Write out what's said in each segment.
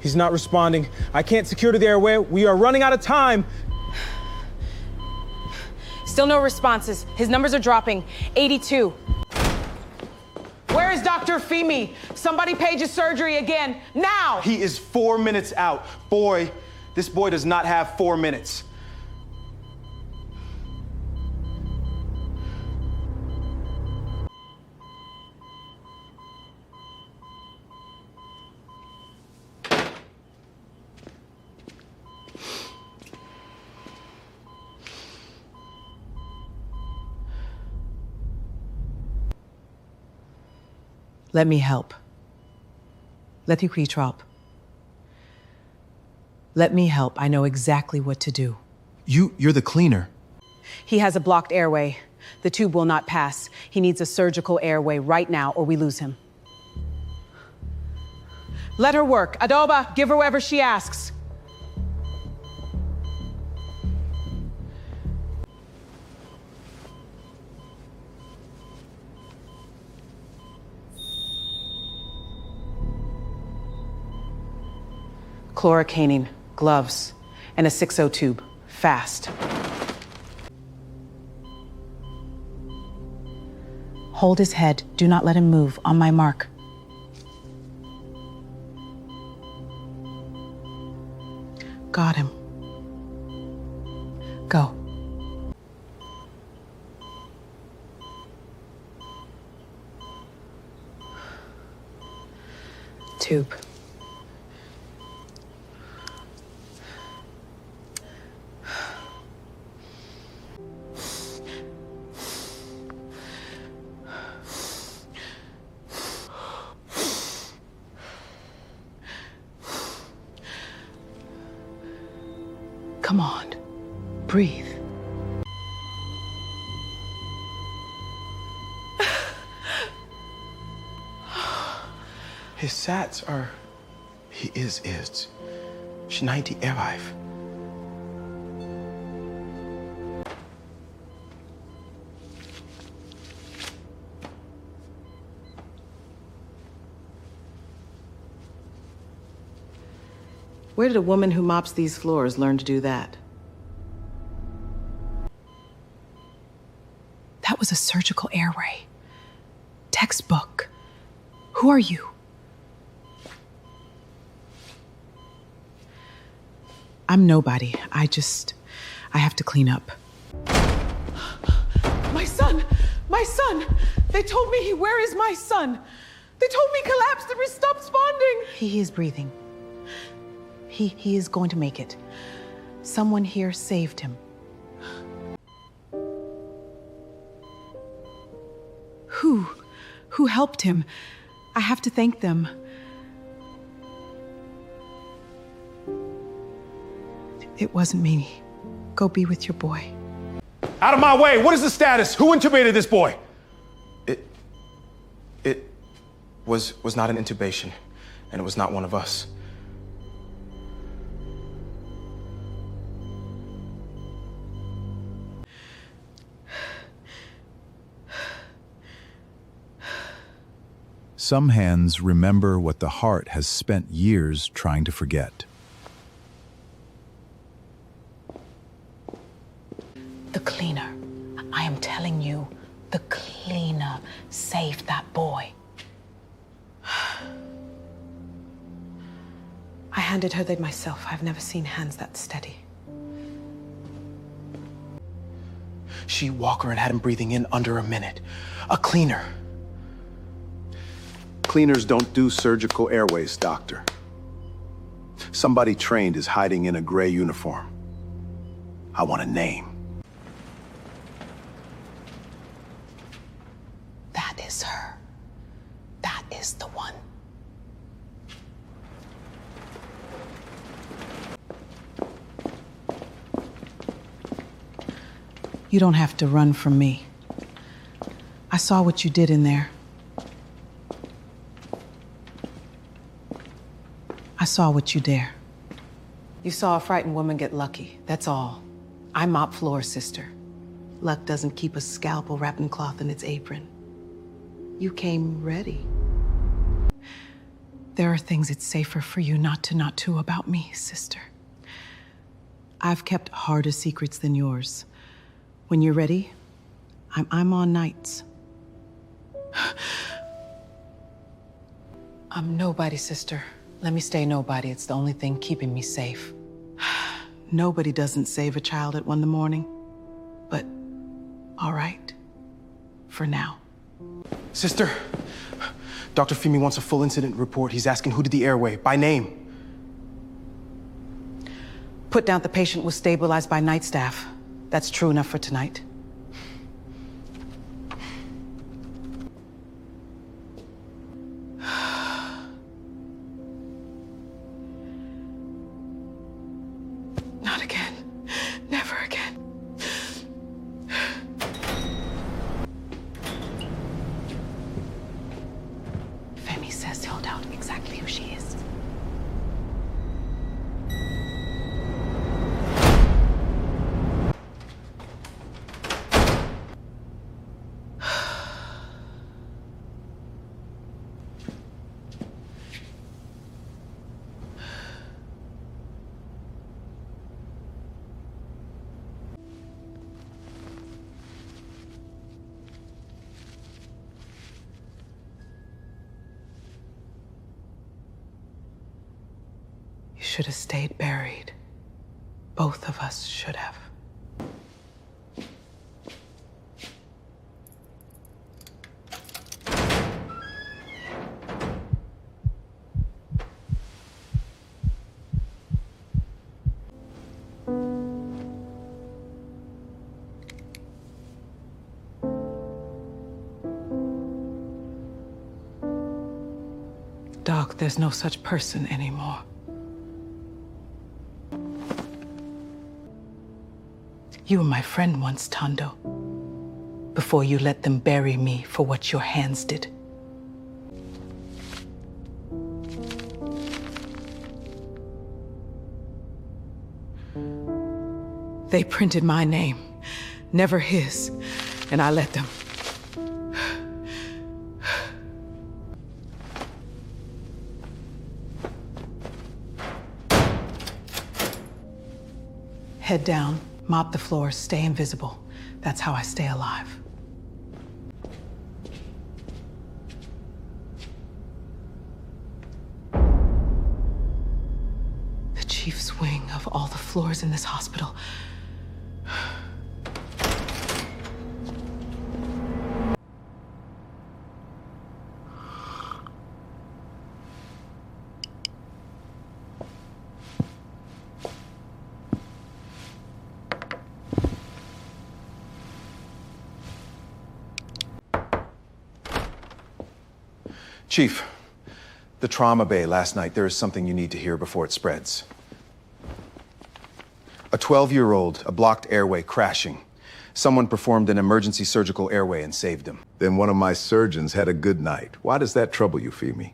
He's not responding. I can't secure the airway. We are running out of time. Still no responses. His numbers are dropping. 82. Where is Dr. Femi? Somebody page his surgery again, now! He is 4 minutes out. Boy, this boy does not have 4 minutes. Let me help. Let you trop. Let me help. I know exactly what to do. You're the cleaner. He has a blocked airway. The tube will not pass. He needs a surgical airway right now or we lose him. Let her work. Adoba, give her whatever she asks. Chlorocaine, gloves, and a 6-0 tube. Fast. Hold his head. Do not let him move. On my mark. Got him. Go. Tube. Come on, breathe. His sats are... He is. Schneidi Erweif. Where did a woman who mops these floors learn to do that? That was a surgical airway. Textbook. Who are you? I'm nobody. I have to clean up. My son! My son! They told me where is my son? They told me collapsed and we stopped responding! He is breathing. He is going to make it. Someone here saved him. Who helped him? I have to thank them. It wasn't me. Go be with your boy. Out of my way! What is the status? Who intubated this boy? It was not an intubation, and it was not one of us. Some hands remember what the heart has spent years trying to forget. The cleaner. I am telling you, the cleaner saved that boy. I handed her that myself. I've never seen hands that steady. She Walker and had him breathing in under a minute. A cleaner. Cleaners don't do surgical airways, doctor. Somebody trained is hiding in a gray uniform. I want a name. That is her. That is the one. You don't have to run from me. I saw what you did in there. I saw what you dare. You saw a frightened woman get lucky, that's all. I mop floors, sister. Luck doesn't keep a scalpel wrapped in cloth in its apron. You came ready. There are things it's safer for you not to about me, sister. I've kept harder secrets than yours. When you're ready, I'm on nights. I'm nobody, sister. Let me stay nobody. It's the only thing keeping me safe. Nobody doesn't save a child at 1 in the morning. But, all right. For now. Sister, Dr. Femi wants a full incident report. He's asking who did the airway, by name. Put down the patient was stabilized by night staff. That's true enough for tonight. Not again. Never again. Femi says he'll doubt exactly who she is. You should have stayed buried. Both of us should have. Doc, there's no such person anymore. You were my friend once, Tondo. Before you let them bury me for what your hands did. They printed my name, never his, and I let them. Head down, mop the floors, stay invisible. That's how I stay alive. The chief's wing of all the floors in this hospital. Chief, the trauma bay last night, there is something you need to hear before it spreads. A 12-year-old, a blocked airway crashing. Someone performed an emergency surgical airway and saved him. Then one of my surgeons had a good night. Why does that trouble you, Femi?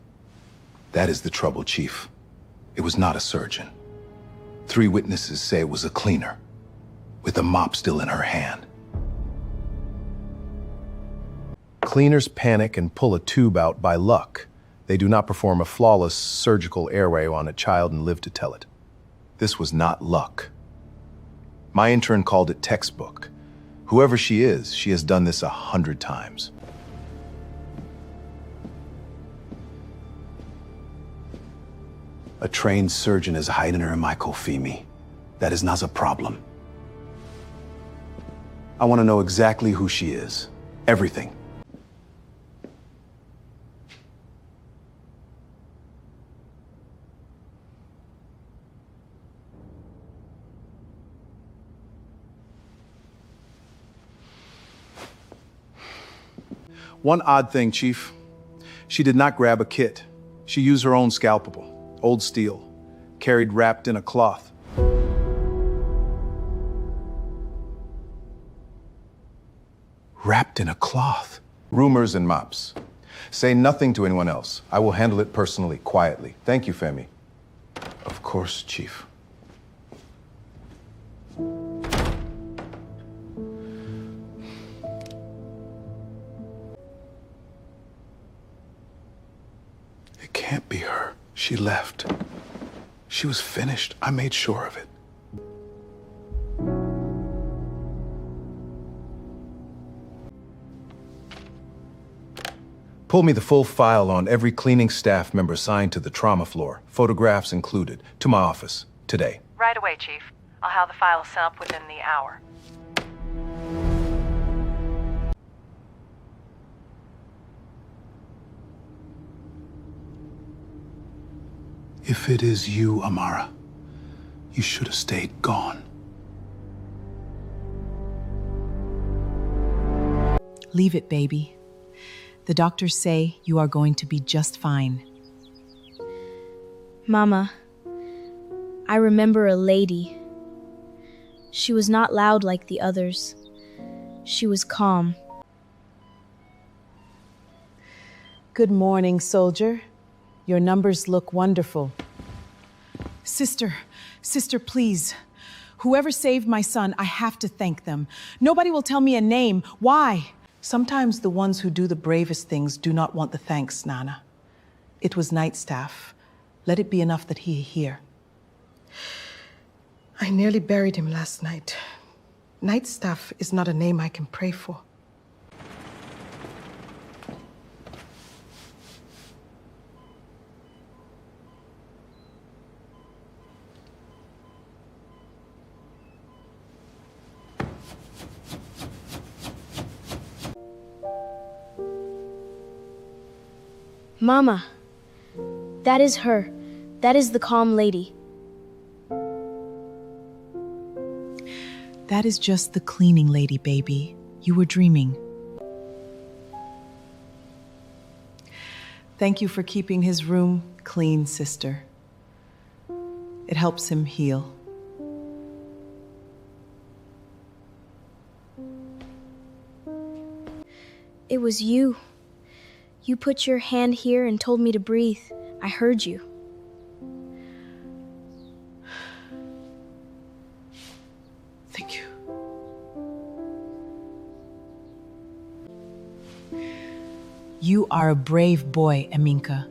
That is the trouble, Chief. It was not a surgeon. 3 witnesses say it was a cleaner, with a mop still in her hand. Cleaners panic and pull a tube out by luck. They do not perform a flawless surgical airway on a child and live to tell it. This was not luck. My intern called it textbook. Whoever she is, she has done this 100 times. A trained surgeon is hiding her in my Femi. That is not a problem. I want to know exactly who she is. Everything. One odd thing, Chief. She did not grab a kit. She used her own scalpel, old steel, carried wrapped in a cloth. Wrapped in a cloth. Rumors and mops. Say nothing to anyone else. I will handle it personally, quietly. Thank you, Femi. Of course, Chief. It can't can't be her. She left. She was finished. I made sure of it. Pull me the full file on every cleaning staff member assigned to the trauma floor, photographs included, to my office, today. Right away, Chief. I'll have the file sent up within the hour. If it is you, Amara, you should have stayed gone. Leave it, baby. The doctors say you are going to be just fine. Mama, I remember a lady. She was not loud like the others. She was calm. Good morning, soldier. Your numbers look wonderful. Sister, please. Whoever saved my son, I have to thank them. Nobody will tell me a name. Why? Sometimes the ones who do the bravest things do not want the thanks, Nana. It was night staff. Let it be enough that he hear. I nearly buried him last night. Night staff is not a name I can pray for. Mama, that is her. That is the calm lady. That is just the cleaning lady, baby. You were dreaming. Thank you for keeping his room clean, sister. It helps him heal. It was you. You put your hand here and told me to breathe. I heard you. Thank you. You are a brave boy, Aminka.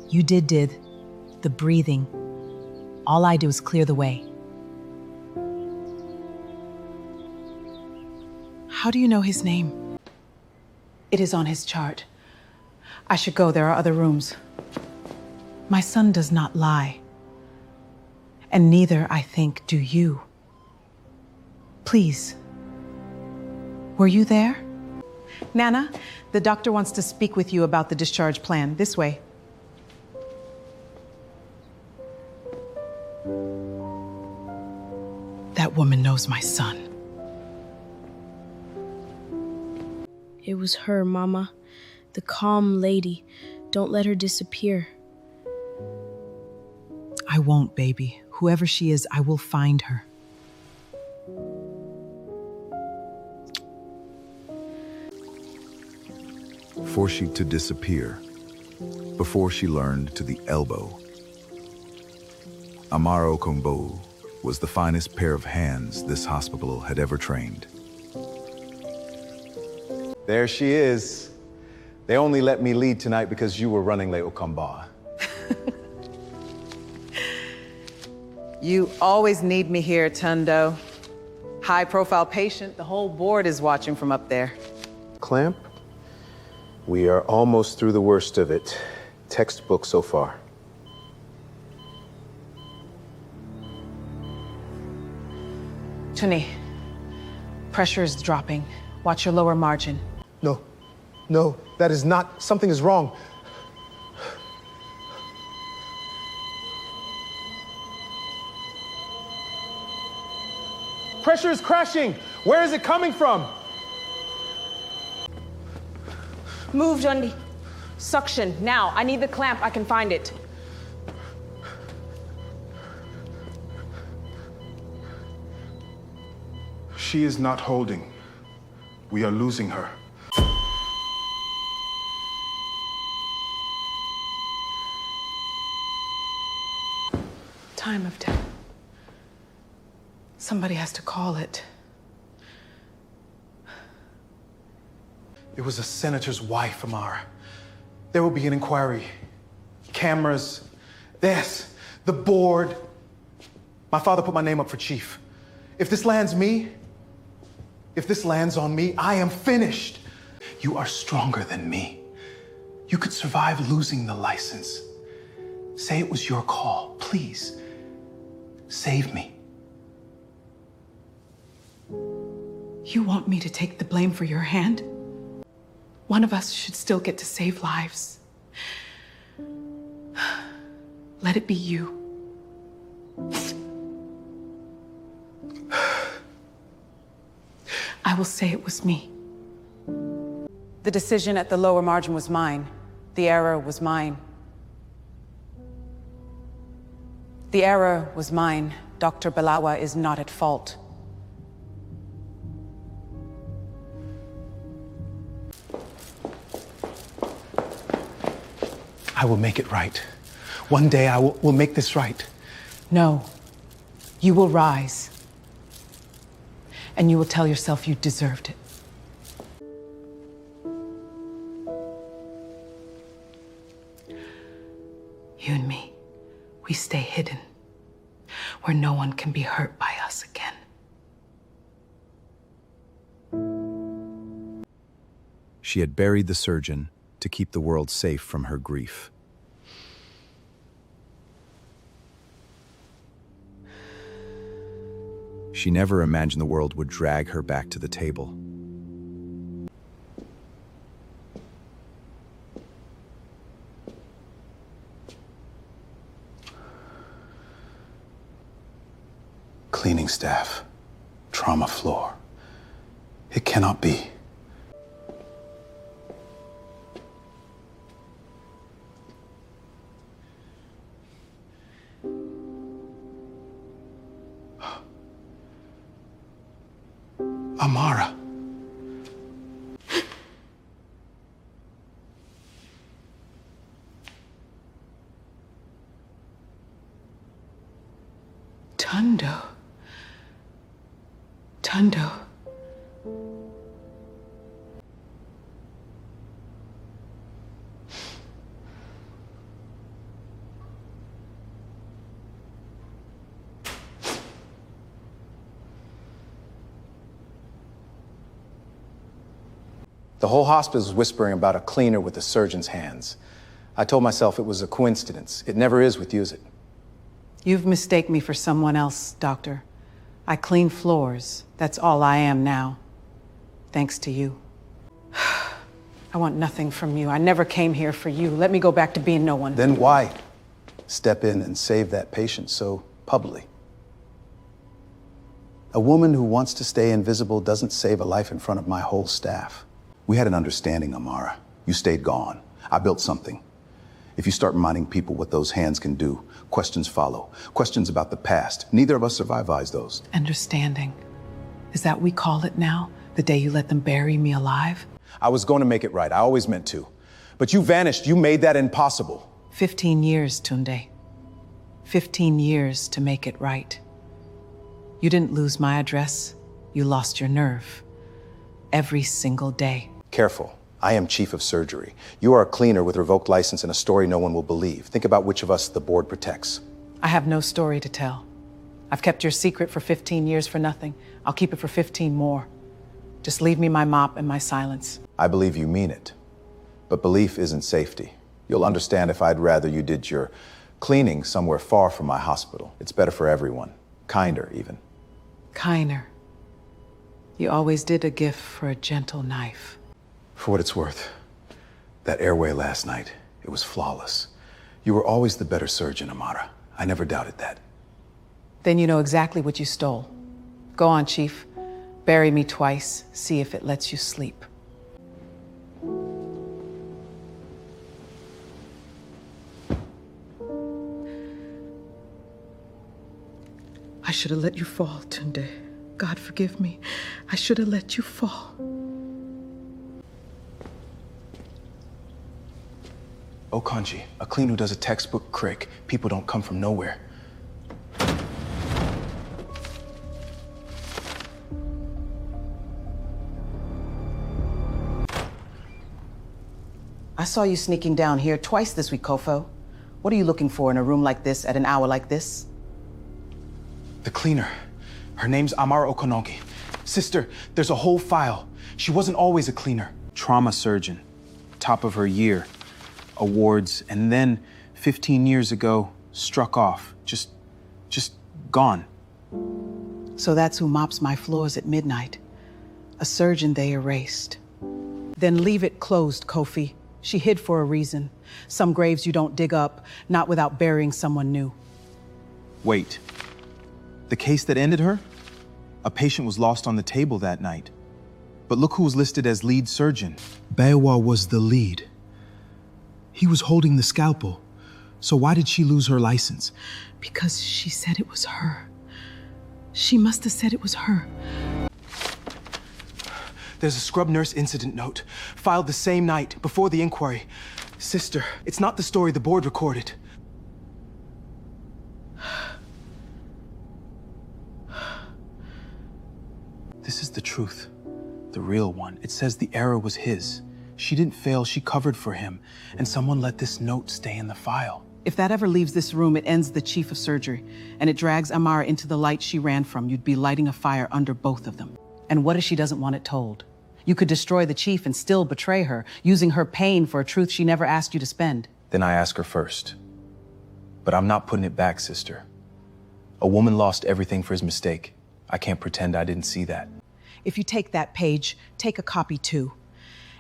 You did the breathing. All I do is clear the way. How do you know his name? It is on his chart. I should go. There are other rooms. My son does not lie. And neither, I think, do you. Please. Were you there? Nana, the doctor wants to speak with you about the discharge plan. This way. That woman knows my son. It was her, Mama. The calm lady. Don't let her disappear. I won't, baby. Whoever she is, I will find her. For she to disappear, before she learned to the elbow. Amaro Kombo was the finest pair of hands this hospital had ever trained. There she is. They only let me lead tonight because you were running late, Okamba. You always need me here, Tundo. High-profile patient, the whole board is watching from up there. Clamp, we are almost through the worst of it. Textbook so far. Tuni, pressure is dropping. Watch your lower margin. No, that is not. Something is wrong. Pressure is crashing. Where is it coming from? Move, Jundi. Suction, now. I need the clamp. I can find it. She is not holding. We are losing her. Time of death. Somebody has to call it. It was a senator's wife, Amara. There will be an inquiry. cameras, this, the board. My father put my name up for chief. If this lands on me, I am finished. You are stronger than me. You could survive losing the license. Say it was your call, please. Save me. You want me to take the blame for your hand? One of us should still get to save lives. Let it be you. I will say it was me. The decision at the lower margin was mine. The error was mine. The error was mine. Dr. Balawa is not at fault. I will make it right. One day I will make this right. No, you will rise. And you will tell yourself you deserved it. You and me, we stay hidden, where no one can be hurt by us again. She had buried the surgeon to keep the world safe from her grief. She never imagined the world would drag her back to the table. Cleaning staff, trauma floor. It cannot be. Amara. Tundo. Tundo. The whole hospital was whispering about a cleaner with a surgeon's hands. I told myself it was a coincidence. It never is with you, is it? You've mistaken me for someone else, Doctor. I clean floors. That's all I am now. Thanks to you. I want nothing from you. I never came here for you. Let me go back to being no one. Then why step in and save that patient so publicly? A woman who wants to stay invisible doesn't save a life in front of my whole staff. We had an understanding, Amara. You stayed gone. I built something. If you start reminding people what those hands can do, questions follow. Questions about the past. Neither of us survived those. Understanding. Is that what we call it now? The day you let them bury me alive? I was going to make it right. I always meant to. But you vanished. You made that impossible. 15 years, Tunde. 15 years to make it right. You didn't lose my address. You lost your nerve. Every single day. Careful. I am chief of surgery. You are a cleaner with revoked license and a story no one will believe. Think about which of us the board protects. I have no story to tell. I've kept your secret for 15 years for nothing. I'll keep it for 15 more. Just leave me my mop and my silence. I believe you mean it. But belief isn't safety. You'll understand if I'd rather you did your cleaning somewhere far from my hospital. It's better for everyone. Kinder, even. Kinder. You always did a gift for a gentle knife. For what it's worth, that airway last night, it was flawless. You were always the better surgeon, Amara. I never doubted that. Then you know exactly what you stole. Go on, Chief. Bury me twice. See if it lets you sleep. I should have let you fall, Tunde. God forgive me. I should have let you fall. Oh, Kanji, a clean who does a textbook crick. People don't come from nowhere. I saw you sneaking down here twice this week, Kofo. What are you looking for in a room like this at an hour like this? The cleaner. Her name's Amara Okonogi. Sister, there's a whole file. She wasn't always a cleaner. Trauma surgeon. Top of her year. Awards. And then, 15 years ago, struck off. Just gone. So that's who mops my floors at midnight. A surgeon they erased. Then leave it closed, Kofi. She hid for a reason. Some graves you don't dig up, not without burying someone new. Wait. The case that ended her? A patient was lost on the table that night. But look who was listed as lead surgeon. Baywa was the lead. He was holding the scalpel. So why did she lose her license? Because she said it was her. She must have said it was her. There's a scrub nurse incident note, filed the same night, before the inquiry. Sister, it's not the story the board recorded. This is the truth, the real one. It says the error was his. She didn't fail, she covered for him, and someone let this note stay in the file. If that ever leaves this room, it ends the chief of surgery, and it drags Amara into the light she ran from. You'd be lighting a fire under both of them. And what if she doesn't want it told? You could destroy the chief and still betray her, using her pain for a truth she never asked you to spend. Then I ask her first. But I'm not putting it back, sister. A woman lost everything for his mistake. I can't pretend I didn't see that. If you take that page, take a copy too,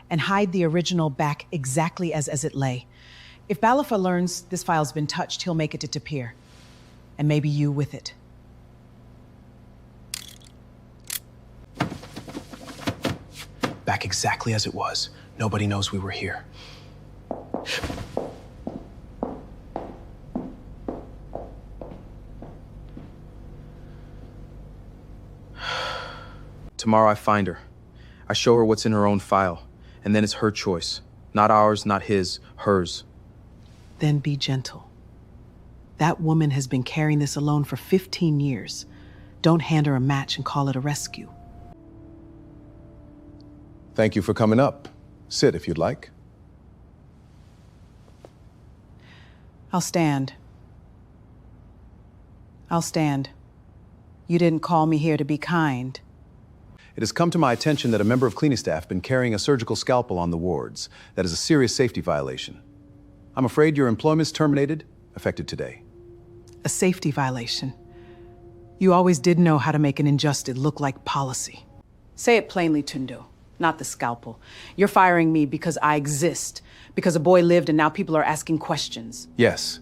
and hide the original back exactly as it lay. If Balafa learns this file's been touched, he'll make it disappear. And maybe you with it. Back exactly as it was. Nobody knows we were here. Tomorrow I find her. I show her what's in her own file. And then it's her choice. Not ours, not his, hers. Then be gentle. That woman has been carrying this alone for 15 years. Don't hand her a match and call it a rescue. Thank you for coming up. Sit if you'd like. I'll stand. I'll stand. You didn't call me here to be kind. It has come to my attention that a member of cleaning staff has been carrying a surgical scalpel on the wards. That is a serious safety violation. I'm afraid your employment's terminated, effective today. A safety violation. You always did know how to make an injustice look like policy. Say it plainly, Tundo, not the scalpel. You're firing me because I exist, because a boy lived and now people are asking questions. Yes,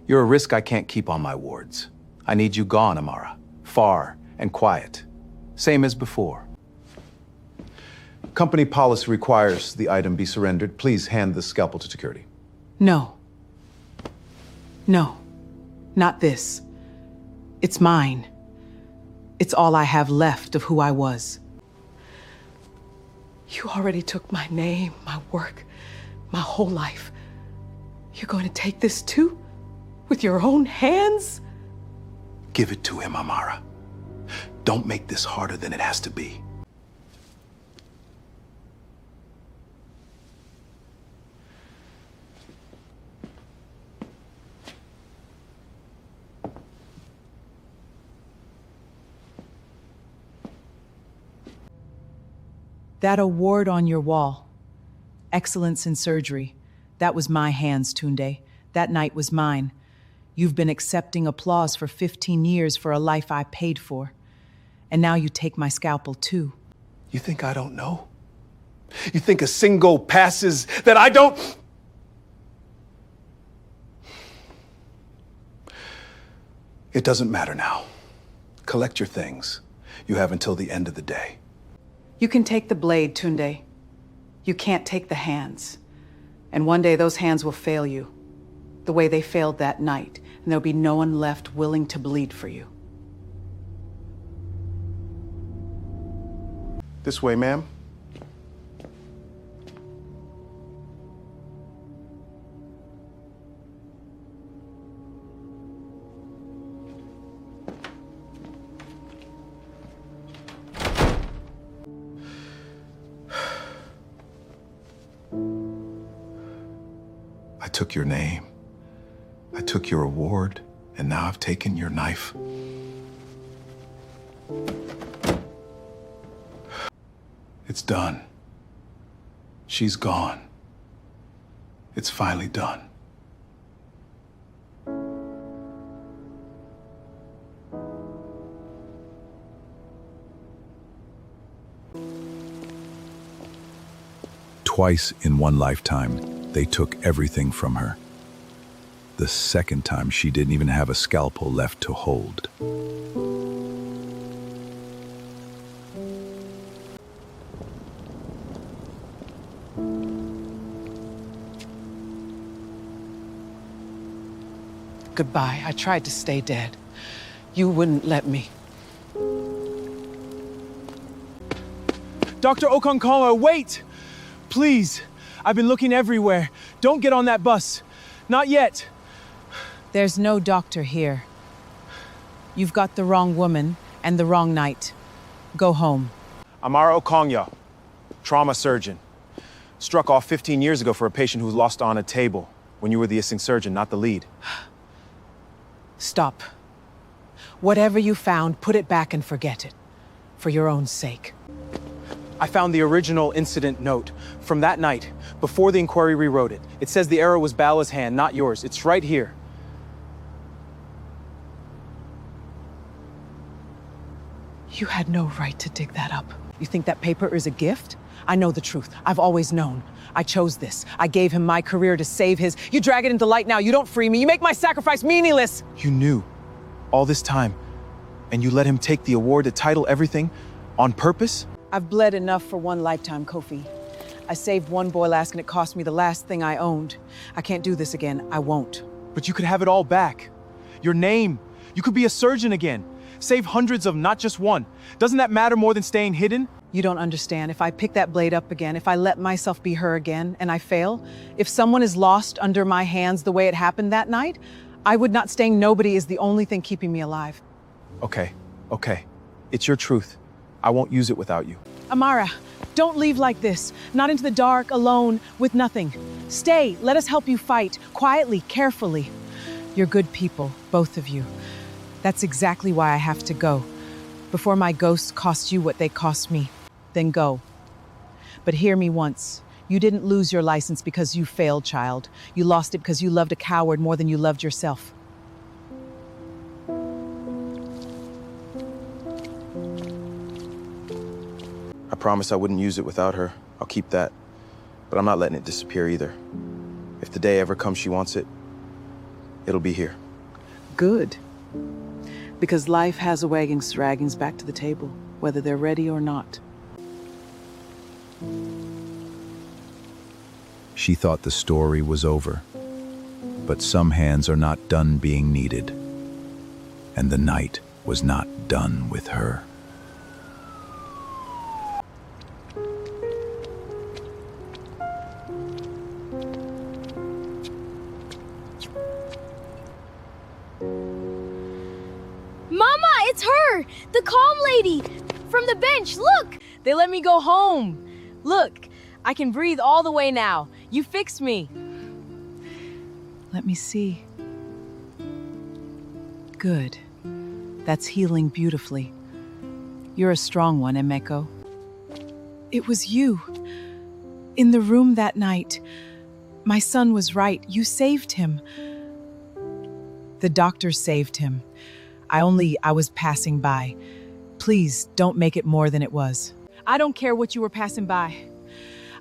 you're a risk I can't keep on my wards. I need you gone, Amara. Far and quiet. Same as before. Company policy requires the item be surrendered. Please hand the scalpel to security. No. No. Not this. It's mine. It's all I have left of who I was. You already took my name, my work, my whole life. You're going to take this too? With your own hands? Give it to him, Amara. Don't make this harder than it has to be. That award on your wall, excellence in surgery, that was my hands, Tunde. That night was mine. You've been accepting applause for 15 years for a life I paid for. And now you take my scalpel too. You think I don't know? You think a single passes that I don't? It doesn't matter now. Collect your things. You have until the end of the day. You can take the blade, Tunde. You can't take the hands. And one day those hands will fail you, the way they failed that night, and there'll be no one left willing to bleed for you. This way, ma'am. I took your name, I took your award, and now I've taken your knife. It's done. She's gone. It's finally done. Twice in one lifetime, they took everything from her. The second time, she didn't even have a scalpel left to hold. Goodbye. I tried to stay dead. You wouldn't let me. Dr. Okonkala, wait! Please, I've been looking everywhere. Don't get on that bus. Not yet. There's no doctor here. You've got the wrong woman and the wrong night. Go home. Amara Okongya, trauma surgeon. Struck off 15 years ago for a patient who was lost on a table when you were the assisting surgeon, not the lead. Stop. Whatever you found, put it back and forget it. For your own sake. I found the original incident note from that night, before the inquiry rewrote it. It says the arrow was Bala's hand, not yours. It's right here. You had no right to dig that up. You think that paper is a gift? I know the truth. I've always known. I chose this. I gave him my career to save his. You drag it into light now. You don't free me. You make my sacrifice meaningless. You knew all this time, and you let him take the award, the title, everything, on purpose? I've bled enough for one lifetime, Kofi. I saved one boy last and it cost me the last thing I owned. I can't do this again. I won't. But you could have it all back. Your name. You could be a surgeon again. Save hundreds of them, not just one. Doesn't that matter more than staying hidden? You don't understand. If I pick that blade up again, if I let myself be her again, and I fail, if someone is lost under my hands the way it happened that night, I would not. Staying nobody is the only thing keeping me alive. Okay. It's your truth. I won't use it without you. Amara, don't leave like this. Not into the dark, alone, with nothing. Stay. Let us help you fight. Quietly, carefully. You're good people, both of you. That's exactly why I have to go. Before my ghosts cost you what they cost me, then go. But hear me once. You didn't lose your license because you failed, child. You lost it because you loved a coward more than you loved yourself. I promised I wouldn't use it without her. I'll keep that. But I'm not letting it disappear either. If the day ever comes she wants it, it'll be here. Good. Because life has a way of dragging us back to the table, whether they're ready or not. She thought the story was over. But some hands are not done being needed. And the night was not done with her. Mama, it's her! The calm lady! From the bench, look! They let me go home. Look, I can breathe all the way now. You fixed me. Let me see. Good. That's healing beautifully. You're a strong one, Emeko. It was you. In the room that night. My son was right. You saved him. The doctor saved him. I was passing by. Please, don't make it more than it was. I don't care what you were passing by.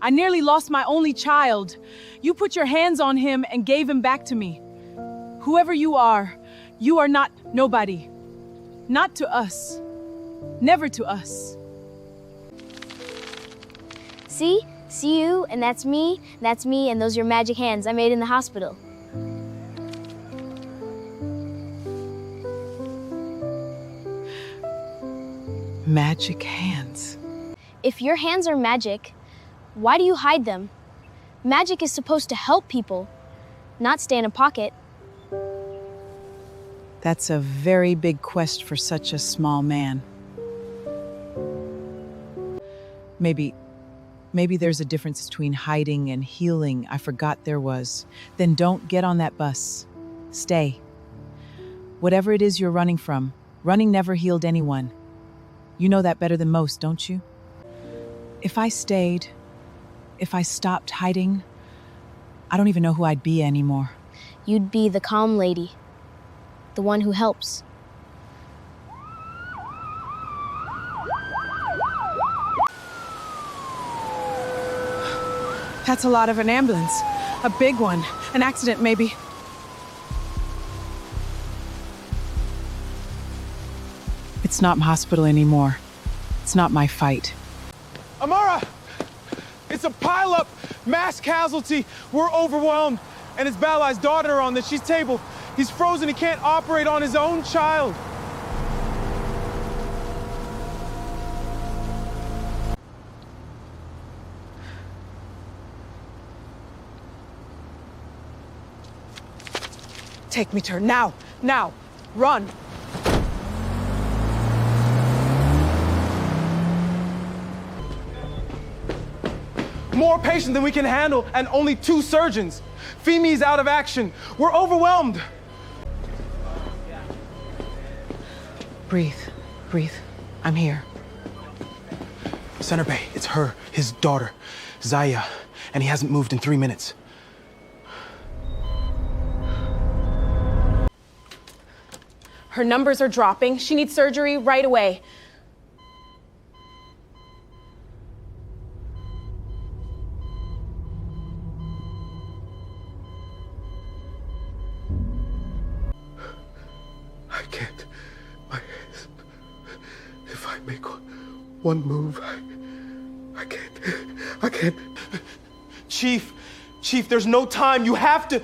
I nearly lost my only child. You put your hands on him and gave him back to me. Whoever you are not nobody. Not to us. Never to us. See you, and that's me, and those are your magic hands I made in the hospital. Magic hands. If your hands are magic, why do you hide them? Magic is supposed to help people, not stay in a pocket. That's a very big quest for such a small man. Maybe there's a difference between hiding and healing. I forgot there was. Then don't get on that bus. Stay. Whatever it is you're running from, running never healed anyone. You know that better than most, don't you? If I stayed, if I stopped hiding, I don't even know who I'd be anymore. You'd be the calm lady, the one who helps. That's a lot of an ambulance. A big one. An accident, maybe. It's not my hospital anymore. It's not my fight. Amara! It's a pileup! Mass casualty! We're overwhelmed! And it's Balai's daughter on the she's table. He's frozen, he can't operate on his own child. Take me to her, now! Now! Run! More patients than we can handle, and only 2 surgeons. Femi's out of action. We're overwhelmed. Breathe. Breathe. I'm here. Center Bay, it's her, his daughter, Zaya, and he hasn't moved in 3 minutes. Her numbers are dropping. She needs surgery right away. I can't. If I make one move, I can't. Chief, there's no time. You have to.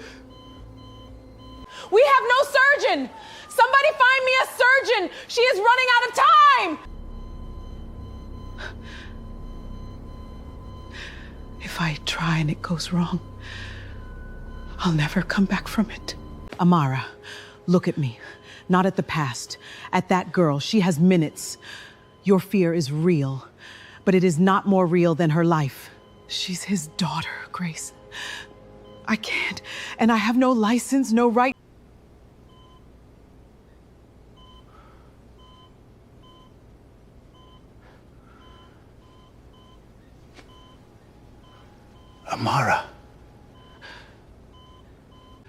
We have no surgeon! Somebody find me a surgeon! She is running out of time! If I try and it goes wrong, I'll never come back from it. Amara, look at me. Not at the past. At that girl. She has minutes. Your fear is real, but it is not more real than her life. She's his daughter, Grace. I can't, and I have no license, no right. Amara.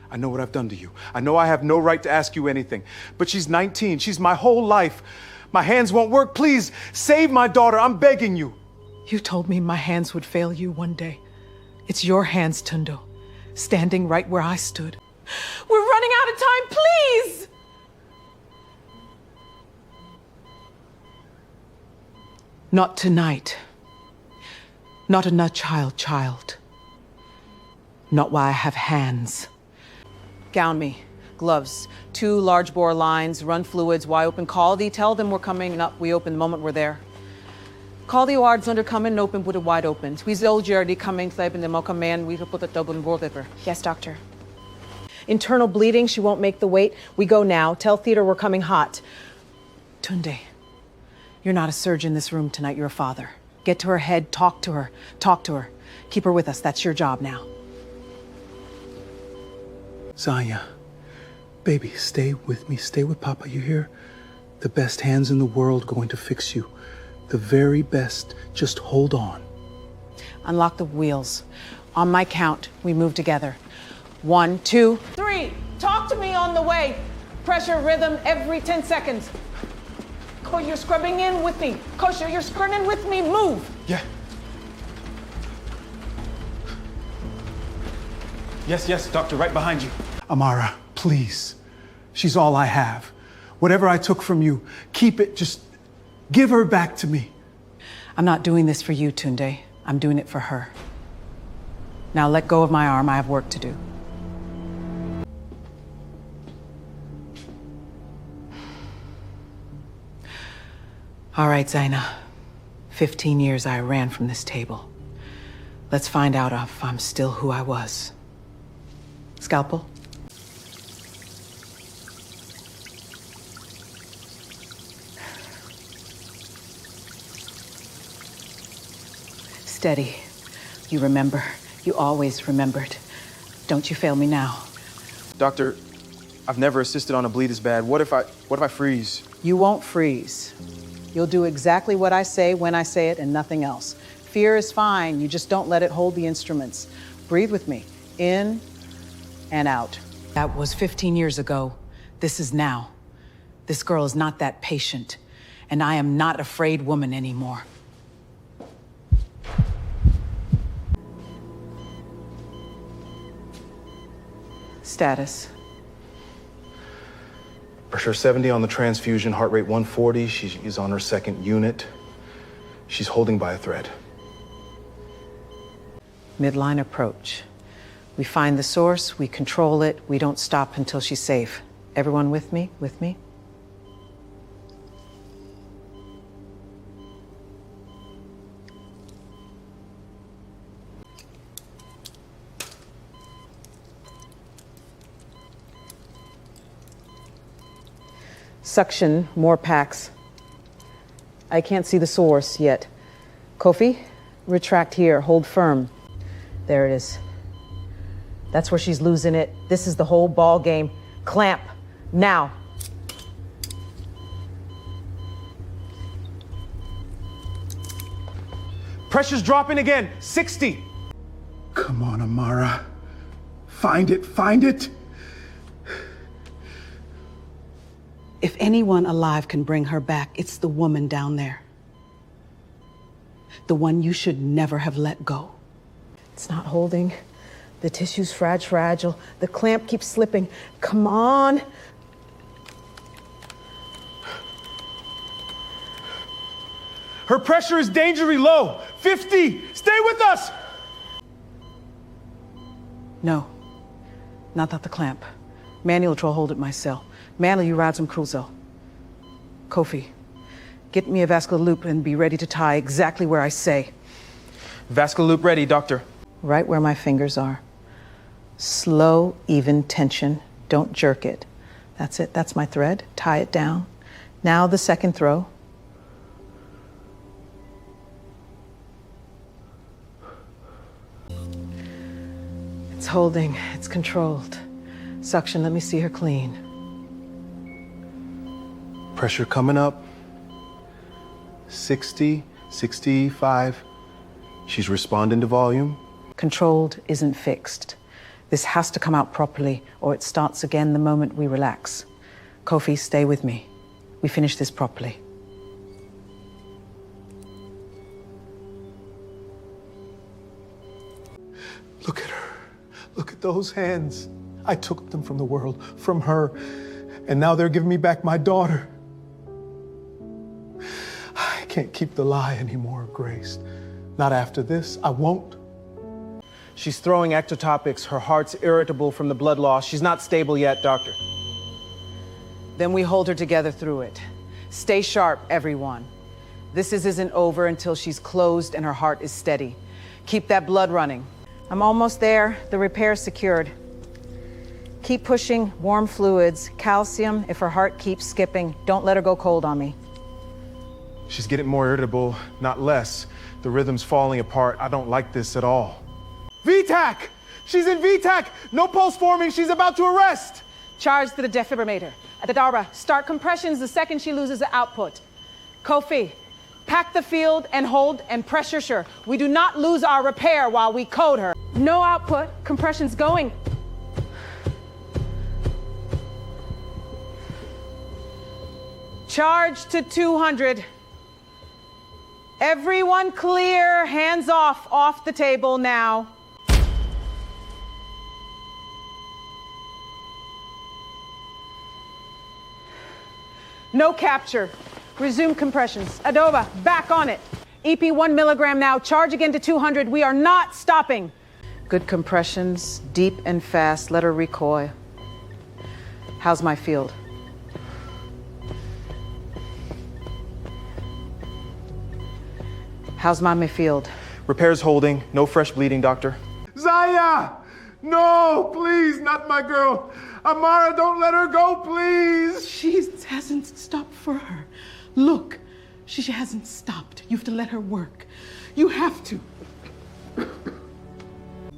I know what I've done to you. I know I have no right to ask you anything. But she's 19. She's my whole life. My hands won't work. Please, save my daughter. I'm begging you. You told me my hands would fail you one day. It's your hands, Tundo, standing right where I stood. We're running out of time, please! Not tonight. Not a nut child. Not while I have hands. Gown me. Gloves. 2 large bore lines, run fluids, wide open. Call thee, tell them we're coming up. We open the moment we're there. Call the wards under coming, open, put it wide open. Squeeze the old Jerry coming, sleep in the mocha man, we put the double and roll paper. Yes, doctor. Internal bleeding, she won't make the weight. We go now. Tell theater we're coming hot. Tunde, you're not a surgeon in this room tonight, you're a father. Get to her head, talk to her. Keep her with us, that's your job now. Zaya, baby, stay with me. Stay with Papa, you hear? The best hands in the world going to fix you. The very best. Just hold on. Unlock the wheels. On my count, we move together. 1, 2, 3. Talk to me on the way. Pressure rhythm every 10 seconds. Coach, you're scrubbing in with me. Coach, you're scrubbing with me. Move. Yeah. Yes, doctor, right behind you. Amara, please. She's all I have. Whatever I took from you, keep it. Just give her back to me. I'm not doing this for you, Tunde. I'm doing it for her. Now let go of my arm. I have work to do. All right, Zaina. 15 years I ran from this table. Let's find out if I'm still who I was. Scalpel? Steady. You remember. You always remembered. Don't you fail me now. Doctor, I've never assisted on a bleed as bad. What if I freeze? You won't freeze. You'll do exactly what I say when I say it and nothing else. Fear is fine. You just don't let it hold the instruments. Breathe with me. In and out. That was 15 years ago. This is now. This girl is not that patient, and I am not afraid woman anymore. Status. Pressure 70 on the transfusion, heart rate 140. She is on her second unit. She's holding by a thread. Midline approach. We find the source, we control it, we don't stop until she's safe. Everyone with me? With me? Suction, more packs. I can't see the source yet. Kofi, retract here, hold firm. There it is. That's where she's losing it. This is the whole ball game. Clamp, now. Pressure's dropping again, 60. Come on, Amara. Find it, find it. If anyone alive can bring her back, it's the woman down there. The one you should never have let go. It's not holding. The tissue's fragile. The clamp keeps slipping. Come on. Her pressure is dangerously low, 50. Stay with us. No, not that the clamp. Manual will hold it myself. Manley, you ride some Cruzo. Kofi, get me a vascular loop and be ready to tie exactly where I say. Vascular loop ready, doctor. Right where my fingers are. Slow, even tension. Don't jerk it. That's it. That's my thread. Tie it down. Now the second throw. It's holding. It's controlled. Suction. Let me see her clean. Pressure coming up. 60, 65. She's responding to volume. Controlled isn't fixed. This has to come out properly, or it starts again the moment we relax. Kofi, stay with me. We finish this properly. Look at her. Look at those hands. I took them from the world, from her, and now they're giving me back my daughter. I can't keep the lie anymore, Grace. Not after this. I won't. She's throwing ectotopics. Her heart's irritable from the blood loss. She's not stable yet, doctor. Then we hold her together through it. Stay sharp, everyone. This isn't over until she's closed and her heart is steady. Keep that blood running. I'm almost there. The repair's secured. Keep pushing warm fluids, calcium if her heart keeps skipping. Don't let her go cold on me. She's getting more irritable, not less. The rhythm's falling apart. I don't like this at all. VTAC! She's in VTAC! No pulse forming. She's about to arrest. Charge to the defibrillator. Adara, start compressions the second she loses the output. Kofi, pack the field and hold and pressure sure. We do not lose our repair while we code her. No output, compressions going. Charge to 200. Everyone clear, hands off the table now. No capture. Resume compressions. Adoba, back on it. EP 1 milligram now. Charge again to 200. We are not stopping. Good compressions, deep and fast. Let her recoil. How's my field? How's my midfield? Repair's holding. No fresh bleeding, doctor. Zaya! No, please, not my girl. Amara, don't let her go, please. She hasn't stopped for her. Look, she hasn't stopped. You have to let her work. You have to.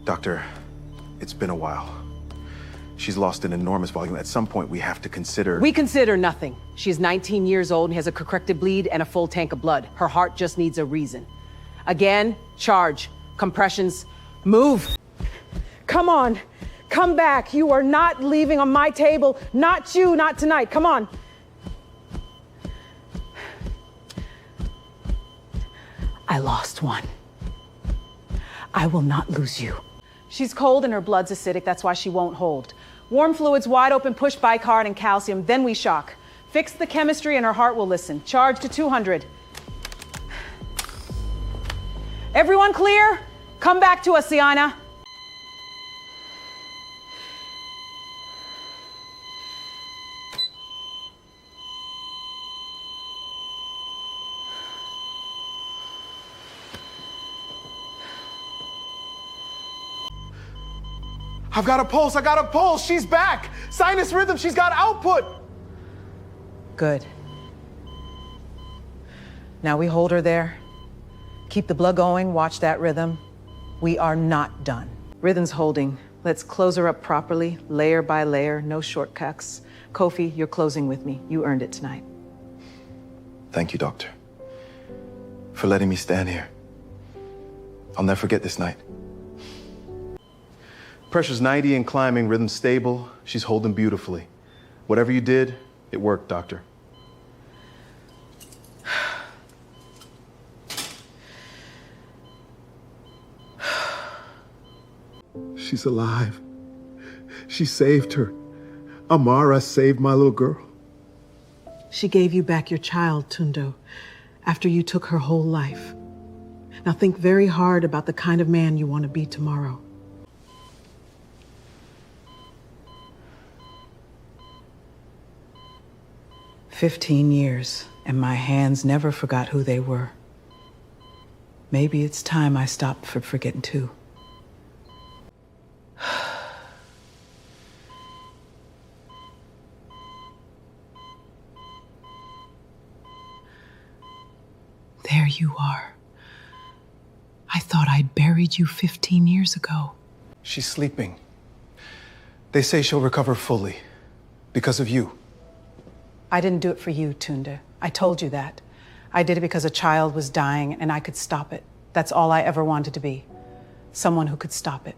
Doctor, it's been a while. She's lost an enormous volume. At some point, we have to consider... We consider nothing. She's 19 years old and has a corrected bleed and a full tank of blood. Her heart just needs a reason. Again, charge. Compressions. Move. Come on. Come back. You are not leaving on my table. Not you, not tonight. Come on. I lost one. I will not lose you. She's cold and her blood's acidic. That's why she won't hold. Warm fluids, wide open, push bicard and calcium. Then we shock. Fix the chemistry and her heart will listen. Charge to 200. Everyone clear? Come back to us, Sienna. I've got a pulse, I got a pulse. She's back. Sinus rhythm, she's got output. Good. Now we hold her there. Keep the blood going, watch that rhythm. We are not done. Rhythm's holding. Let's close her up properly, layer by layer, no shortcuts. Kofi, you're closing with me. You earned it tonight. Thank you, doctor, for letting me stand here. I'll never forget this night. Pressure's 90 and climbing, rhythm stable. She's holding beautifully. Whatever you did, it worked, doctor. She's alive. She saved her. Amara saved my little girl. She gave you back your child, Tundo, after you took her whole life. Now think very hard about the kind of man you want to be tomorrow. "15 years, and my hands never forgot who they were. Maybe it's time I stopped forgetting too." There you are. I thought I'd buried you 15 years ago. She's sleeping. They say she'll recover fully because of you. I didn't do it for you, Tunda. I told you that. I did it because a child was dying and I could stop it. That's all I ever wanted to be. Someone who could stop it.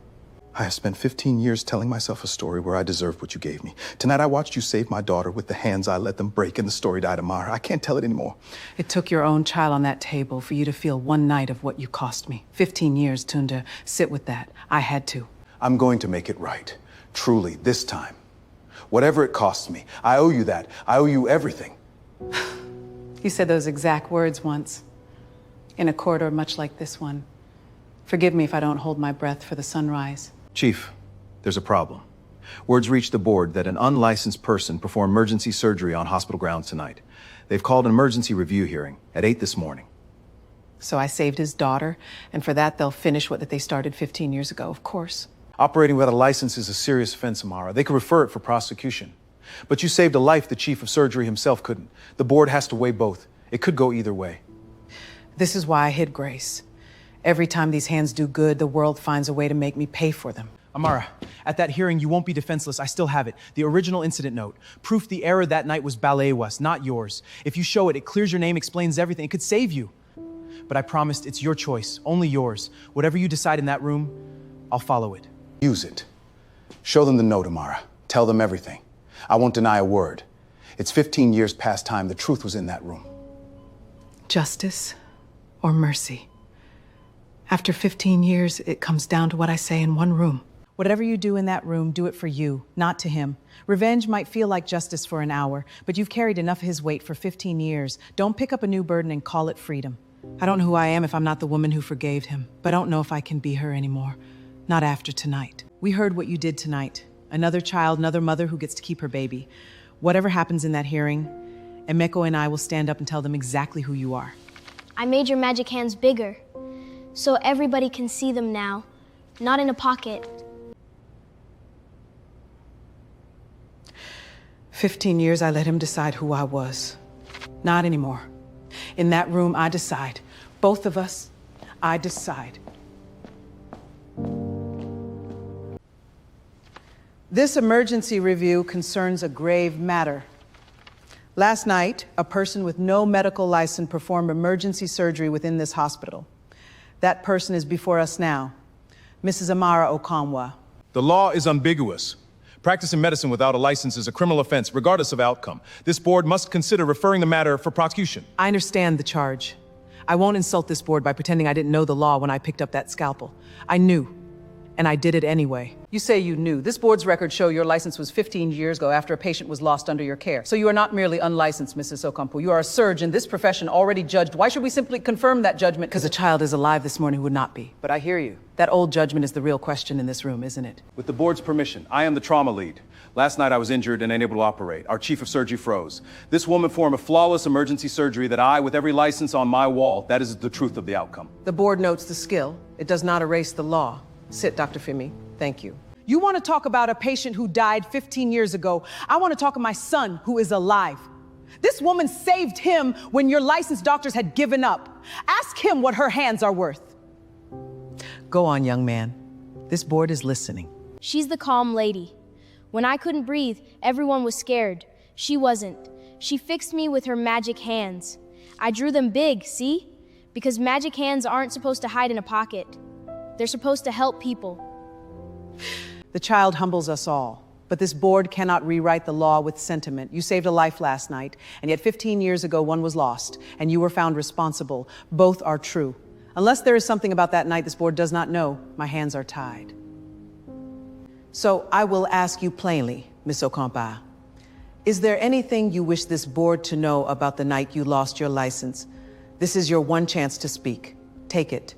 I have spent 15 years telling myself a story where I deserved what you gave me. Tonight I watched you save my daughter with the hands I let them break, and the story died, Amara. I can't tell it anymore. It took your own child on that table for you to feel one night of what you cost me. 15 years, Tunda. Sit with that. I had to. I'm going to make it right. Truly, this time. Whatever it costs me. I owe you that. I owe you everything. You said those exact words once. In a corridor much like this one. Forgive me if I don't hold my breath for the sunrise. Chief, there's a problem. Words reached the board that an unlicensed person performed emergency surgery on hospital grounds tonight. They've called an emergency review hearing at 8 this morning. So I saved his daughter, and for that they'll finish what they started 15 years ago, of course. Operating without a license is a serious offense, Amara. They could refer it for prosecution. But you saved a life the chief of surgery himself couldn't. The board has to weigh both. It could go either way. This is why I hid Grace. Every time these hands do good, the world finds a way to make me pay for them. Amara, at that hearing, you won't be defenseless. I still have it. The original incident note. Proof the error that night was Balewa's, not yours. If you show it, it clears your name, explains everything. It could save you. But I promised it's your choice, only yours. Whatever you decide in that room, I'll follow it. Use it. Show them the note, Amara. Tell them everything. I won't deny a word. It's 15 years past time. The truth was in that room. Justice or mercy? After 15 years, it comes down to what I say in one room. Whatever you do in that room, do it for you, not to him. Revenge might feel like justice for an hour, but you've carried enough of his weight for 15 years. Don't pick up a new burden and call it freedom. I don't know who I am if I'm not the woman who forgave him, but I don't know if I can be her anymore. Not after tonight. We heard what you did tonight. Another child, another mother who gets to keep her baby. Whatever happens in that hearing, Emeko and I will stand up and tell them exactly who you are. I made your magic hands bigger, so everybody can see them now, not in a pocket. 15 years I let him decide who I was. Not anymore. In that room, I decide. Both of us, I decide. This emergency review concerns a grave matter. Last night, a person with no medical license performed emergency surgery within this hospital. That person is before us now, Mrs. Amara Okonwa. The law is ambiguous. Practicing medicine without a license is a criminal offense, regardless of outcome. This board must consider referring the matter for prosecution. I understand the charge. I won't insult this board by pretending I didn't know the law when I picked up that scalpel. I knew, and I did it anyway. You say you knew. This board's records show your license was 15 years ago after a patient was lost under your care. So you are not merely unlicensed, Mrs. Okampo. You are a surgeon, this profession already judged. Why should we simply confirm that judgment? Because a child is alive this morning who would not be. But I hear you. That old judgment is the real question in this room, isn't it? With the board's permission, I am the trauma lead. Last night I was injured and unable to operate. Our chief of surgery froze. This woman performed a flawless emergency surgery that I, with every license on my wall, that is the truth of the outcome. The board notes the skill. It does not erase the law. Sit, Dr. Fimi. Thank you. You want to talk about a patient who died 15 years ago. I want to talk about my son who is alive. This woman saved him when your licensed doctors had given up. Ask him what her hands are worth. Go on, young man. This board is listening. She's the calm lady. When I couldn't breathe, everyone was scared. She wasn't. She fixed me with her magic hands. I drew them big, see? Because magic hands aren't supposed to hide in a pocket. They're supposed to help people. The child humbles us all, but this board cannot rewrite the law with sentiment. You saved a life last night, and yet 15 years ago one was lost, and you were found responsible. Both are true. Unless there is something about that night this board does not know, my hands are tied. So I will ask you plainly, Miss Okampa, is there anything you wish this board to know about the night you lost your license? This is your one chance to speak. Take it.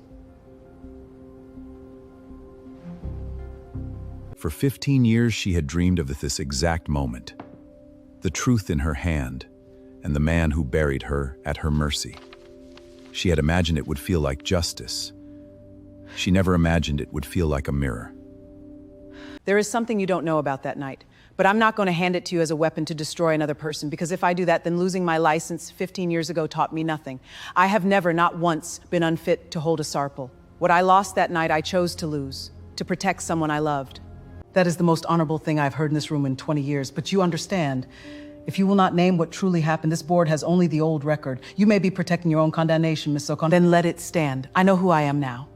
For 15 years, she had dreamed of this exact moment. The truth in her hand, and the man who buried her at her mercy. She had imagined it would feel like justice. She never imagined it would feel like a mirror. There is something you don't know about that night, but I'm not going to hand it to you as a weapon to destroy another person, because if I do that, then losing my license 15 years ago taught me nothing. I have never, not once, been unfit to hold a Scalpel. What I lost that night, I chose to lose, to protect someone I loved. That is the most honorable thing I've heard in this room in 20 years, but you understand, if you will not name what truly happened, this board has only the old record. You may be protecting your own condemnation, Miss Okon. Then let it stand. I know who I am now.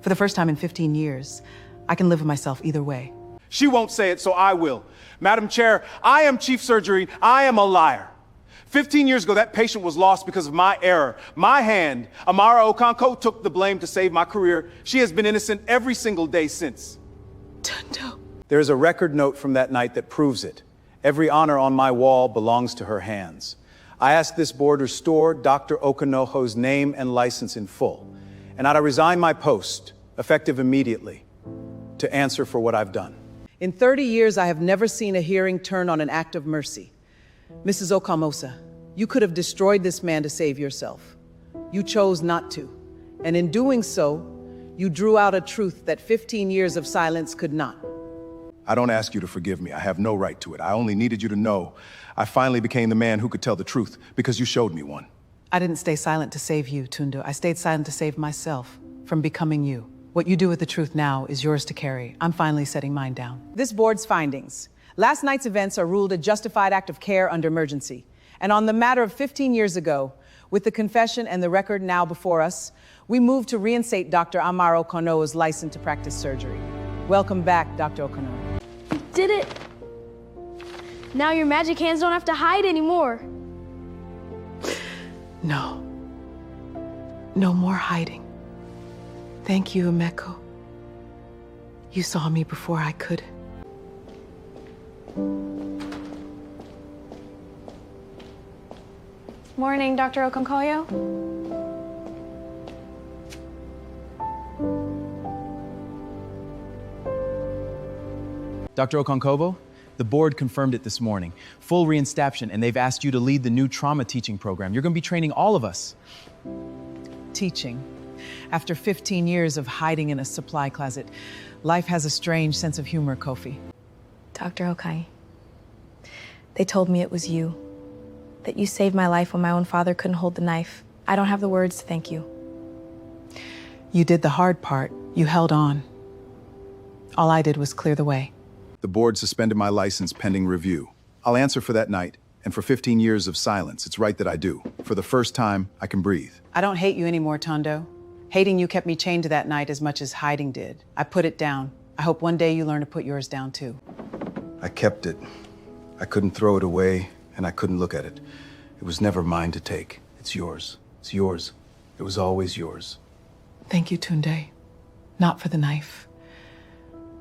For the first time in 15 years, I can live with myself either way. She won't say it, so I will. Madam Chair, I am chief surgery. I am a liar. 15 years ago, that patient was lost because of my error. My hand, Amara Okonko, took the blame to save my career. She has been innocent every single day since. Tundo. There is a record note from that night that proves it. Every honor on my wall belongs to her hands. I ask this board restore Dr. Okonoho's name and license in full, and I resign my post, effective immediately, to answer for what I've done. In 30 years, I have never seen a hearing turn on an act of mercy. Mrs. Okamosa, you could have destroyed this man to save yourself. You chose not to, and in doing so, you drew out a truth that 15 years of silence could not. I don't ask you to forgive me. I have no right to it. I only needed you to know I finally became the man who could tell the truth because you showed me one. I didn't stay silent to save you, Tundo. I stayed silent to save myself from becoming you. What you do with the truth now is yours to carry. I'm finally setting mine down. This board's findings. Last night's events are ruled a justified act of care under emergency. And on the matter of 15 years ago, with the confession and the record now before us, we move to reinstate Dr. Amaro Kono's license to practice surgery. Welcome back, Dr. Okono. You did it! Now your magic hands don't have to hide anymore. No. No more hiding. Thank you, Umeko. You saw me before I could. Morning, Dr. Okonkoyo. Dr. Okonkovo, the board confirmed it this morning. Full reinstation, and they've asked you to lead the new trauma teaching program. You're going to be training all of us. Teaching. After 15 years of hiding in a supply closet, life has a strange sense of humor, Kofi. Dr. Okai, they told me it was you. That you saved my life when my own father couldn't hold the knife. I don't have the words to thank you. You did the hard part. You held on. All I did was clear the way. The board suspended my license pending review. I'll answer for that night, and for 15 years of silence. It's right that I do. For the first time, I can breathe. I don't hate you anymore, Tondo. Hating you kept me chained to that night as much as hiding did. I put it down. I hope one day you learn to put yours down too. I kept it. I couldn't throw it away, and I couldn't look at it. It was never mine to take. It's yours. It's yours. It was always yours. Thank you, Tunde. Not for the knife.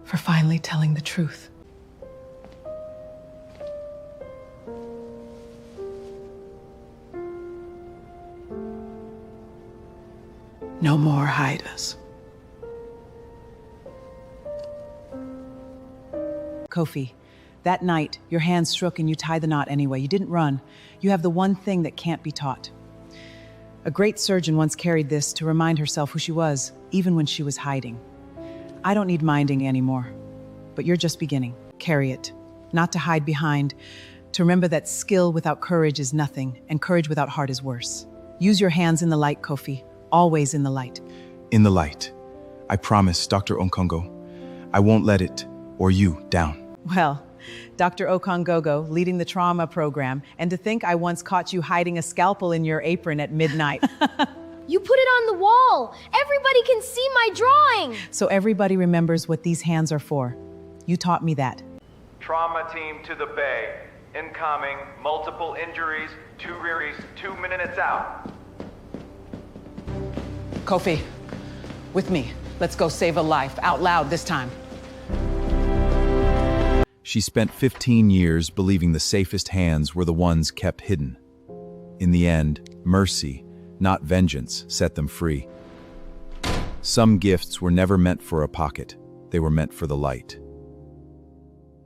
For finally telling the truth. No more hiders. Kofi, that night, your hands shook and you tied the knot anyway. You didn't run. You have the one thing that can't be taught. A great surgeon once carried this to remind herself who she was, even when she was hiding. I don't need minding anymore, but you're just beginning. Carry it, not to hide behind, to remember that skill without courage is nothing, and courage without heart is worse. Use your hands in the light, Kofi, always in the light. In the light. I promise, Dr. Onkongo. I won't let it, or you, down. Well, Dr. Okongogo, leading the trauma program, and to think I once caught you hiding a scalpel in your apron at midnight. You put it on the wall. Everybody can see my drawing. So everybody remembers what these hands are for. You taught me that. Trauma team to the bay. Incoming, multiple injuries, 2 rearies, 2 minutes out. Kofi, with me. Let's go save a life, out loud this time. She spent 15 years believing the safest hands were the ones kept hidden. In the end, mercy, not vengeance, set them free. Some gifts were never meant for a pocket. They were meant for the light.